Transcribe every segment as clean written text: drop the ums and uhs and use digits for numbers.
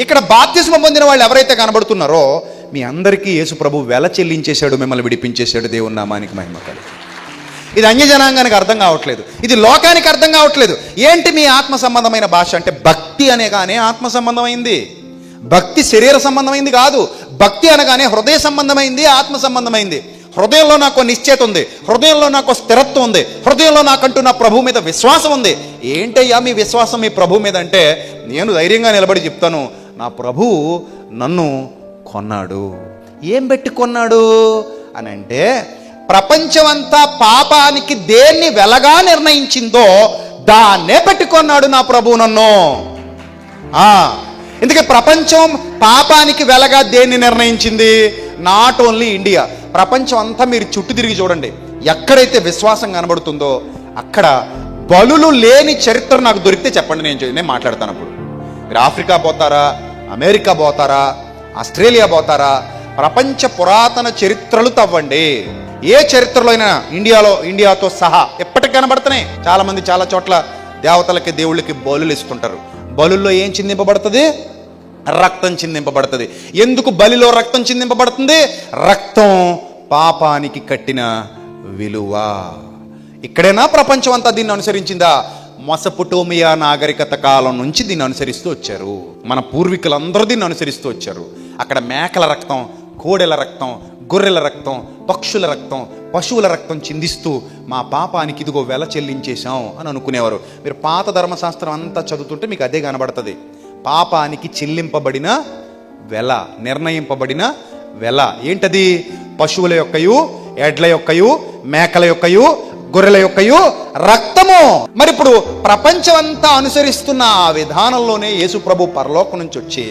ఇక్కడ బాప్తిస్మం పొందిన వాళ్ళు ఎవరైతే కనబడుతున్నారో మీ అందరికీ యేసు ప్రభు వెల చెల్లించేశాడు, మిమ్మల్ని విడిపించేశాడు. దేవుని నామానికి మహిమ కలుగు. ఇది అన్యజనాంగానికి అర్థం కావట్లేదు, ఇది లోకానికి అర్థం కావట్లేదు. ఏంటి మీ ఆత్మ సంబంధమైన భాష అంటే భక్తి అనగానే ఆత్మ సంబంధమైంది, భక్తి శరీర సంబంధమైంది కాదు. భక్తి అనగానే హృదయ సంబంధమైంది, ఆత్మ సంబంధమైంది. హృదయంలో నాకు నిశ్చయత ఉంది, హృదయంలో నాకు స్థిరత్వం ఉంది, హృదయంలో నాకంటూ నా ప్రభు మీద విశ్వాసం ఉంది. ఏంటయ్యా మీ విశ్వాసం మీ ప్రభు మీద అంటే, నేను ధైర్యంగా నిలబడి చెప్తాను, నా ప్రభు నన్ను కొన్నాడు. ఏం పెట్టి కొన్నాడు అని అంటే, ప్రపంచమంతా పాపానికి దేన్ని వెలగా నిర్ణయించిందో దాన్నే పెట్టుకొన్నాడు నా ప్రభు నన్ను. ఎందుకంటే ప్రపంచం పాపానికి వెలగా దేన్ని నిర్ణయించింది? నాట్ ఓన్లీ ఇండియా, ప్రపంచం అంతా మీరు చుట్టూ తిరిగి చూడండి. ఎక్కడైతే విశ్వాసం కనబడుతుందో అక్కడ బలులు లేని చరిత్ర నాకు దొరికితే చెప్పండి, నేను మాట్లాడతాను. అప్పుడు మీరు ఆఫ్రికా పోతారా, అమెరికా పోతారా, ఆస్ట్రేలియా పోతారా, ప్రపంచ పురాతన చరిత్రలు తవ్వండి. ఏ చరిత్రలో అయినా ఇండియాతో సహా ఎప్పటికి కనబడుతున్నాయి. చాలా మంది చాలా చోట్ల దేవతలకి దేవుళ్ళకి బలులు ఇస్తుంటారు. బలుల్లో ఏం చిందింపబడుతుంది? రక్తం చిందింపబడుతుంది. ఎందుకు బలిలో రక్తం చిందింపబడుతుంది? రక్తం పాపానికి కట్టిన విలువ. ఇక్కడైనా ప్రపంచం అంతా దీన్ని అనుసరించిందా? మెసొపొటేమియా నాగరికత కాలం నుంచి దీన్ని అనుసరిస్తూ వచ్చారు. మన పూర్వీకులందరూ దీన్ని అనుసరిస్తూ వచ్చారు. అక్కడ మేకల రక్తం, కోడెల రక్తం, గొర్రెల రక్తం, పక్షుల రక్తం, పశువుల రక్తం చిందిస్తూ మా పాపానికి ఇదిగో వెల చెల్లించేశాం అని అనుకునేవారు. మీరు పాత ధర్మశాస్త్రం అంతా చదువుతుంటే మీకు అదే కనబడుతుంది. పాపానికి చెల్లింపబడిన వెల, నిర్ణయింపబడిన వెల ఏంటది? పశువుల యొక్కయు, ఎడ్ల యొక్కయు, మేకల యొక్కయు, గొర్రెల యొక్కయు రక్తము. మరి ఇప్పుడు ప్రపంచం అంతా అనుసరిస్తున్న ఆ విధానంలోనే యేసు ప్రభు పరలోకం నుంచి వచ్చి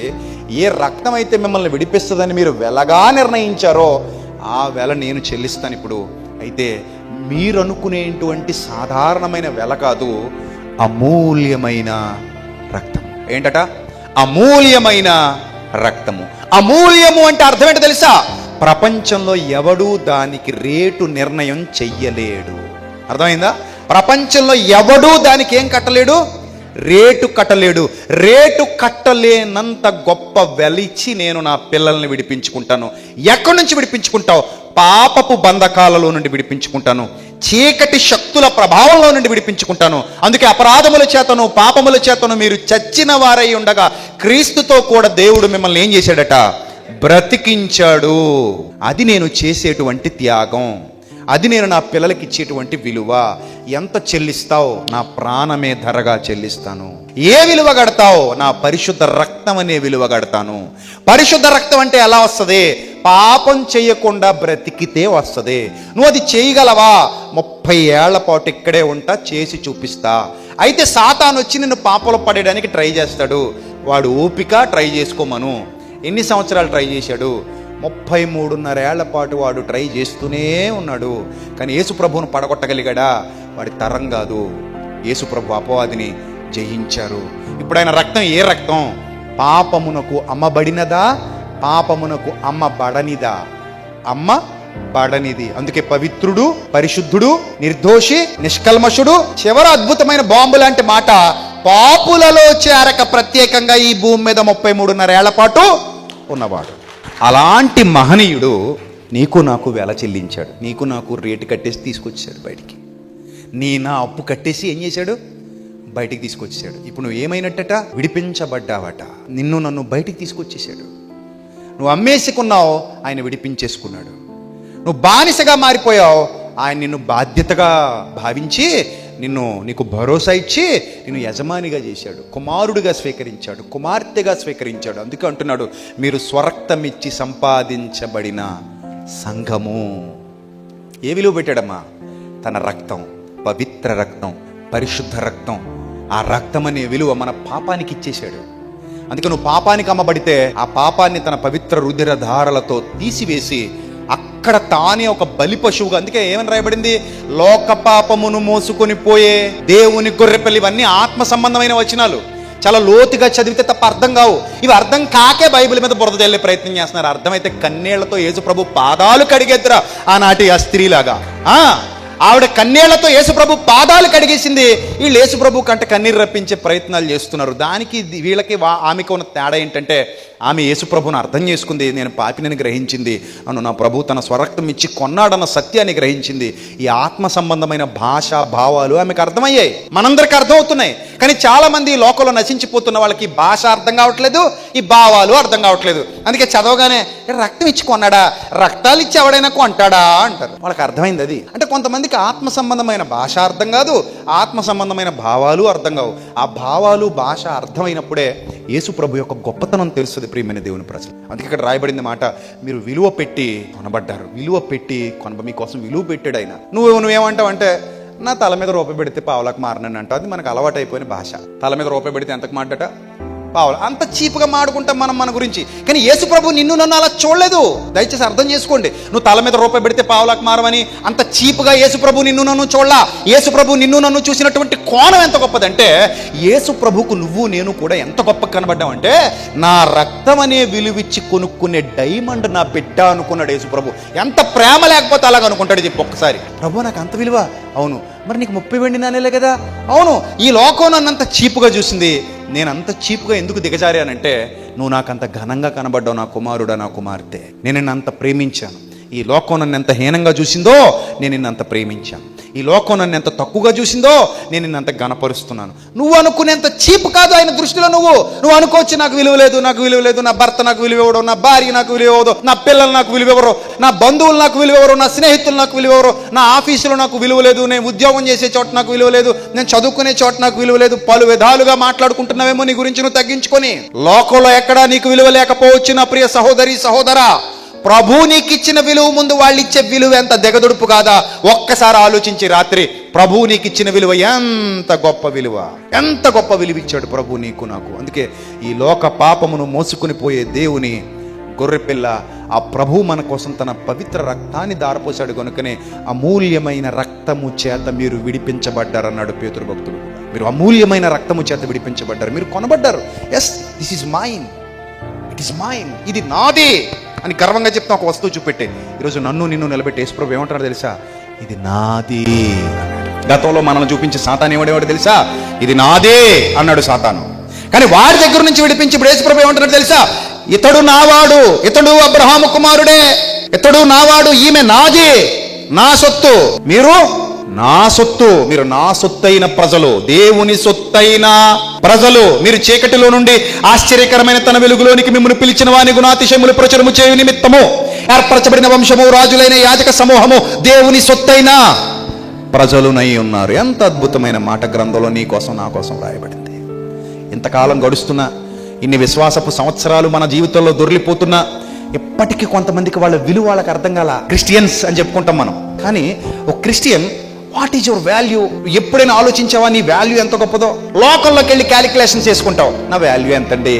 ఏ రక్తం అయితే మిమ్మల్ని విడిపిస్తుందని మీరు వెలగా నిర్ణయించారో ఆ వెల నేను చెల్లిస్తాను ఇప్పుడు. అయితే మీరు అనుకునేటువంటి సాధారణమైన వెల కాదు, అమూల్యమైన రక్తం. ఏంటట? అమూల్యమైన రక్తము. అమూల్యము అంటే అర్థం ఏంటో తెలుసా? ప్రపంచంలో ఎవడూ దానికి రేటు నిర్ణయం చెయ్యలేడు. అర్థమైందా? ప్రపంచంలో ఎవడూ దానికి ఏం కట్టలేడు? రేటు కట్టలేడు. రేటు కట్టలేనంత గొప్ప వెలిచి నేను నా పిల్లల్ని విడిపించుకుంటాను. ఎక్కడి నుంచి విడిపించుకుంటావు? పాపపు బంధకాలలో నుండి విడిపించుకుంటాను, చీకటి శక్తుల ప్రభావంలో నుండి విడిపించుకుంటాను. అందుకే అపరాధముల చేతను పాపముల చేతను మీరు చచ్చిన వారై ఉండగా క్రీస్తుతో కూడా దేవుడు మిమ్మల్ని ఏం చేశాడట? బ్రతికించాడు. అది నేను చేసేటువంటి త్యాగం, అది నేను నా పిల్లలకి ఇచ్చేటువంటి విలువ. ఎంత చెల్లిస్తావు? నా ప్రాణమే ధరగా చెల్లిస్తాను. ఏ విలువ కడతావు? నా పరిశుద్ధ రక్తం అనే విలువ కడతాను. పరిశుద్ధ రక్తం అంటే ఎలా వస్తుంది? పాపం చేయకుండా బ్రతికితే వస్తుంది. నువ్వు అది చేయగలవా? 30 ఏళ్ల పాటు ఇక్కడే ఉంటా, చేసి చూపిస్తా. అయితే సాతాను వచ్చి నిన్ను పాపంలో పడేయడానికి ట్రై చేస్తాడు. వాడు ఓపిక, ట్రై చేసుకోమను. ఎన్ని సంవత్సరాలు ట్రై చేశాడు? 33.5 ఏళ్ల పాటు వాడు ట్రై చేస్తూనే ఉన్నాడు. కానీ యేసుప్రభువును పడగొట్టగలిగాడా? వాడి తరం కాదు. యేసుప్రభు అపవాదిని జయించారు. ఇప్పుడు ఆయన రక్తం ఏ రక్తం? పాపమునకు అమ్మబడినదా? పాపమునకు అమ్మబడనిదా? అమ్మబడనిది. అందుకే పవిత్రుడు, పరిశుద్ధుడు, నిర్దోషి, నిష్కల్మషుడు, చివర అద్భుతమైన బాంబు లాంటి మాట, పాపులలో చేరక ప్రత్యేకంగా ఈ భూమి మీద 33.5 ఏళ్ల పాటు ఉన్నవాడు. అలాంటి మహనీయుడు నీకు నాకు వెల చెల్లించాడు. నీకు నాకు రేటు కట్టేసి తీసుకొచ్చాడు బయటికి. నా అప్పు కట్టేసి ఏం చేశాడు? బయటికి తీసుకొచ్చేసాడు. ఇప్పుడు నువ్వు ఏమైనట్టట? విడిపించబడ్డావట. నిన్ను నన్ను బయటికి తీసుకొచ్చేసాడు. నువ్వు అమ్మేసుకున్నావు, ఆయన విడిపించేసుకున్నాడు. నువ్వు బానిసగా మారిపోయావు, ఆయన నిన్ను బాధ్యతగా భావించి నీకు భరోసా ఇచ్చి నిన్ను యజమానిగా చేశాడు, కుమారుడిగా స్వీకరించాడు, కుమార్తెగా స్వీకరించాడు. అందుకే అంటున్నాడు, మీరు స్వరక్తమిచ్చి సంపాదించబడిన సంఘము. ఏ విలువ పెట్టాడమ్మా? తన రక్తం, పవిత్ర రక్తం, పరిశుద్ధ రక్తం. ఆ రక్తం అనే విలువ మన పాపానికి ఇచ్చేశాడు. అందుకే నువ్వు పాపానికి అమ్మబడితే ఆ పాపాన్ని తన పవిత్ర రుధిర ధారలతో తీసివేసి అక్కడ తానే ఒక బలి పశువుగా. అందుకే ఏమని రాయబడింది? లోక పాపమును మోసుకొని పోయే దేవుని గొర్రెపిల్ల. ఇవన్నీ ఆత్మ సంబంధమైన వచనాలు. చాలా లోతుగా చదివితే తప్ప అర్థం కావు. ఇవి అర్థం కాకే బైబిల్ మీద బురద జల్లే ప్రయత్నం చేస్తున్నారు. అర్థమైతే కన్నీళ్లతో యేసు ప్రభు పాదాలు కడిగేద్దరా ఆనాటి ఆ స్త్రీలాగా. ఆవిడ కన్నీళ్లతో యేసుప్రభు పాదాలు కడిగేసింది. వీళ్ళు యేసుప్రభు కంటే కన్నీరు రప్పించే ప్రయత్నాలు చేస్తున్నారు. దానికి వీళ్ళకి ఆమెకు ఉన్న తేడా ఏంటంటే, ఆమె యేసుప్రభుని అర్థం చేసుకుంది. నేను పాపిని గ్రహించింది, నన్ను నా ప్రభు తన స్వరక్తం ఇచ్చి కొన్నాడన్న సత్యాన్ని గ్రహించింది. ఈ ఆత్మ సంబంధమైన భాష భావాలు ఆమెకు అర్థమయ్యాయి, మనందరికీ అర్థమవుతున్నాయి. కానీ చాలా మంది ఈ లోకంలో నశించిపోతున్న వాళ్ళకి భాష అర్థం కావట్లేదు, ఈ భావాలు అర్థం కావట్లేదు. అందుకే చదవగానే రక్తం ఇచ్చి కొన్నాడా, రక్తాలు ఇచ్చి ఎవడైనా కొంటాడా అంటారు. వాళ్ళకి అర్థమైంది అది. అంటే కొంతమందికి ఆత్మ సంబంధమైన భాష అర్థం కాదు, ఆత్మ సంబంధమైన భావాలు అర్థం కావు. ఆ భావాలు భాష అర్థమైనప్పుడే యేసు ప్రభు యొక్క గొప్పతనం తెలుస్తుంది ప్రియమైన దేవుని ప్రజలు. అందుకే ఇక్కడ రాయబడింది మాట, మీరు విలువ పెట్టి కొనబడ్డారు. విలువ పెట్టి మీకోసం విలువ పెట్టాడు ఆయన. నువ్వేమంటావు అంటే, నా తల మీద రూపాయి పెడితే పావులకు మారనని అంటావు. అది మనకు అలవాటు అయిపోయిన భాష. తల మీద రూపాయి పెడితే ఎంతకు మాటట పావులు. అంత చీప్గా మాడుకుంటాం మనం మన గురించి. కానీ యేసు ప్రభు నిన్ను నన్ను అలా చూడలేదు. దయచేసి అర్థం చేసుకోండి. నువ్వు తల మీద రూపాయి పెడితే పావులకు మారమని అంత చీప్గా యేసు ప్రభు నిన్ను నన్ను చూడలా. యేసు ప్రభు నిన్ను నన్ను చూసినటువంటి కోణం ఎంత గొప్పదంటే, యేసు ప్రభుకు నువ్వు నేను కూడా ఎంత గొప్ప కనబడ్డామంటే, నా రక్తం అనే విలువిచ్చి కొనుక్కునే డైమండ్ నా బిడ్డ అనుకున్నాడు యేసు ప్రభు. ఎంత ప్రేమ లేకపోతే అలాగ అనుకుంటాడు చెప్పి ఒక్కసారి. ప్రభు నాకు అంత విలువ, అవును. మరి నీకు 30 వెండి నాణేలే కదా, అవును. ఈ లోకం నన్నంత చీపుగా చూసింది, నేను అంత చీపుగా ఎందుకు దిగజారానంటే, నువ్వు నాకంత ఘనంగా కనబడ్డావు నా కుమారుడా, నా కుమార్తె. నేను నిన్ను అంత ప్రేమించాను. ఈ లోకం నన్ను ఎంత హీనంగా చూసిందో నేను నిన్ను అంత ప్రేమించాను. ఈ లోకం నన్ను ఎంత తక్కువగా చూసిందో నేను నిన్ను అంత గణపరుస్తున్నాను. నువ్వు అనుకునేంత చీప్ కాదు ఆయన దృష్టిలో. నువ్వు అనుకోవచ్చు, నాకు విలువ లేదు, నాకు విలువ లేదు, నా భర్త నాకు విలువ ఇవ్వడు, నా భార్య నాకు విలువ ఇవ్వదు, నా పిల్లలు నాకు విలువ ఇవ్వరు, నా బంధువులు నాకు విలువ ఇవ్వరు, నా స్నేహితులు నాకు విలువ ఇవ్వరు, నా ఆఫీసులో నాకు విలువ లేదు, నేను ఉద్యోగం చేసే చోట నాకు విలువ లేదు, నేను చదువుకునే చోట నాకు విలువ లేదు. పలు విధాలుగా మాట్లాడుకుంటున్నావేమో నీ గురించి నువ్వు తగ్గించుకొని. లోకంలో ఎక్కడా నీకు విలువ లేకపోవచ్చు నా ప్రియ సహోదరి సహోదరా. ప్రభు నీకు ఇచ్చిన విలువ ముందు వాళ్ళు ఇచ్చే విలువ ఎంత దిగదుడుపు కాదా? ఒక్కసారి ఆలోచించి రాత్రి, ప్రభు నీకు ఇచ్చిన విలువ ఎంత గొప్ప విలువ, ఎంత గొప్ప విలువ ఇచ్చాడు ప్రభు నీకు నాకు. అందుకే ఈ లోక పాపమును మోసుకుని పోయే దేవుని గొర్రెపిల్ల ఆ ప్రభు మన కోసం తన పవిత్ర రక్తాన్ని దారపోసాడు కనుకనే అమూల్యమైన రక్తము చేత మీరు విడిపించబడ్డారన్నాడు పేతురు భక్తుడు. మీరు అమూల్యమైన రక్తము చేత విడిపించబడ్డారు, మీరు కొనబడ్డారు. Yes, this is mine, it is mine, ఇది నాదే అని గర్వంగా చెప్తా ఒక వస్తువు చూపెట్టే. ఈరోజు నన్ను నిన్ను నిలబెట్టి యేసు ప్రభు ఏమంటాడు తెలుసా? ఇది నాది. గతంలో మనల్ని చూపించి సాతాను ఏమడేవాడు తెలుసా? ఇది నాదే అన్నాడు సాతాను. కానీ వాడి దగ్గర నుంచి విడిపించి ఇప్పుడు యేసు ప్రభు ఏమంటున్నాడు తెలుసా? ఇతడు నావాడు, ఇతడు అబ్రహాము కుమారుడే, ఇతడు నావాడు, ఈమె నాది, నా సొత్తు, మీరు నా సొత్తు, మీరు నా సొత్తైన ప్రజలు, దేవుని సొత్తైన ప్రజలు. మీరు చీకటిలో నుండి ఆశ్చర్యకరమైన తన వెలుగులోనికి మిమ్మల్ని పిలిచిన వాని గుణాతిశయములు ప్రచురము చేయు నిమిత్తము ఏర్పరచబడిన వంశము, రాజులైన యాజక సమూహము, దేవుని సొత్తైన ప్రజలునై ఉన్నారు. ఎంత అద్భుతమైన మాట గ్రంథంలో నీ కోసం నా కోసం రాయబడింది. ఇంతకాలం గడుస్తున్నా, ఇన్ని విశ్వాసపు సంవత్సరాలు మన జీవితంలో దొర్లిపోతున్నా, ఎప్పటికీ కొంతమందికి వాళ్ళ విలువ వాళ్ళకి అర్థం కాల. క్రిస్టియన్స్ అని చెప్పుకుంటాం మనం, కానీ ఒక Christian what is your value? ఎప్పుడైనా ఆలోచించావా నీ వాల్యూ ఎంత గొప్పదో? లోకల్లోకి వెళ్ళి క్యాలిక్యులేషన్ చేసుకుంటావు, నా వాల్యూ ఎంతండి?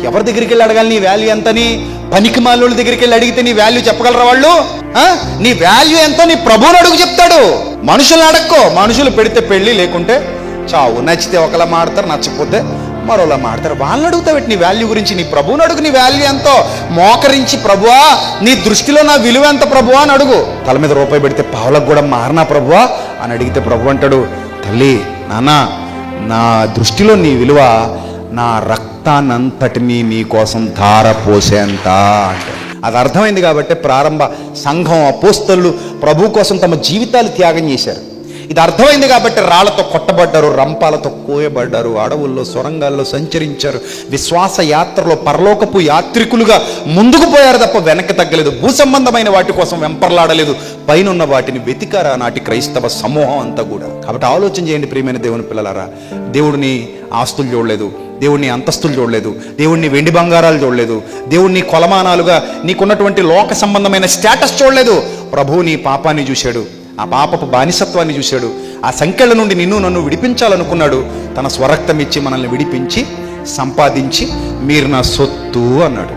ఎవరి దగ్గరికి వెళ్ళి అడగాలి నీ వాల్యూ ఎంతని? పనికి మాలోళ్ళ దగ్గరికి వెళ్ళి అడిగితే నీ వాల్యూ చెప్పగలరా వాళ్ళు? నీ వాల్యూ ఎంతో నీ ప్రభువుని అడుగు చెప్తాడు. మనుషులను అడక్కో. మనుషులు పెడితే పెళ్ళి, లేకుంటే చావు. నచ్చితే ఒకలా మాడతారు, నచ్చకపోతే మరోలా మాడతారు. వాళ్ళని అడుగుతావు నీ వాల్యూ గురించి? నీ ప్రభువుని అడుగు, నీ వాల్యూ ఎంతో. మోకరించి, ప్రభువా నీ దృష్టిలో నా విలువ ఎంత ప్రభువా అని అడుగు. తల మీద రూపాయి పెడితే పావులకు కూడా మారనా ప్రభువా అని అడిగితే ప్రభు అంటాడు, తల్లి, నాన్న, నా దృష్టిలో నీ విలువ నా రక్తాన్నంతటినీ నీ కోసం ధార పోసేంత అంటే. అది అర్థమైంది కాబట్టి ప్రారంభ సంఘం, అపోస్తలులు ప్రభు కోసం తమ జీవితాలు త్యాగం చేశారు. ఇది అర్థమైంది కాబట్టి రాళ్లతో కొట్టబడ్డారు, రంపాలతో కోయబడ్డారు, అడవుల్లో సొరంగాల్లో సంచరించారు, విశ్వాస యాత్రలో పరలోకపు యాత్రికులుగా ముందుకు పోయారు తప్ప వెనక్కి తగ్గలేదు. భూ సంబంధమైన వాటి కోసం వెంపర్లాడలేదు, పైనున్న వాటిని వెతికారా నాటి క్రైస్తవ సమూహం అంతా కూడా. కాబట్టి ఆలోచన చేయండి ప్రియమైన దేవుని పిల్లలారా. దేవుడిని ఆస్తులు చూడలేదు, దేవుణ్ణి అంతస్తులు చూడలేదు, దేవుణ్ణి వెండి బంగారాలు చూడలేదు, దేవుణ్ణి కొలమానాలుగా నీకున్నటువంటి లోక సంబంధమైన స్టేటస్ చూడలేదు. ప్రభువు నీ పాపాన్ని చూశాడు, ఆ పాపపు బానిసత్వాన్ని చూశాడు, ఆ సంఖ్యల నుండి నిన్ను నన్ను విడిపించాలనుకున్నాడు. తన స్వరక్తం ఇచ్చి మనల్ని విడిపించి సంపాదించి మీరు నా సొత్తు అన్నాడు.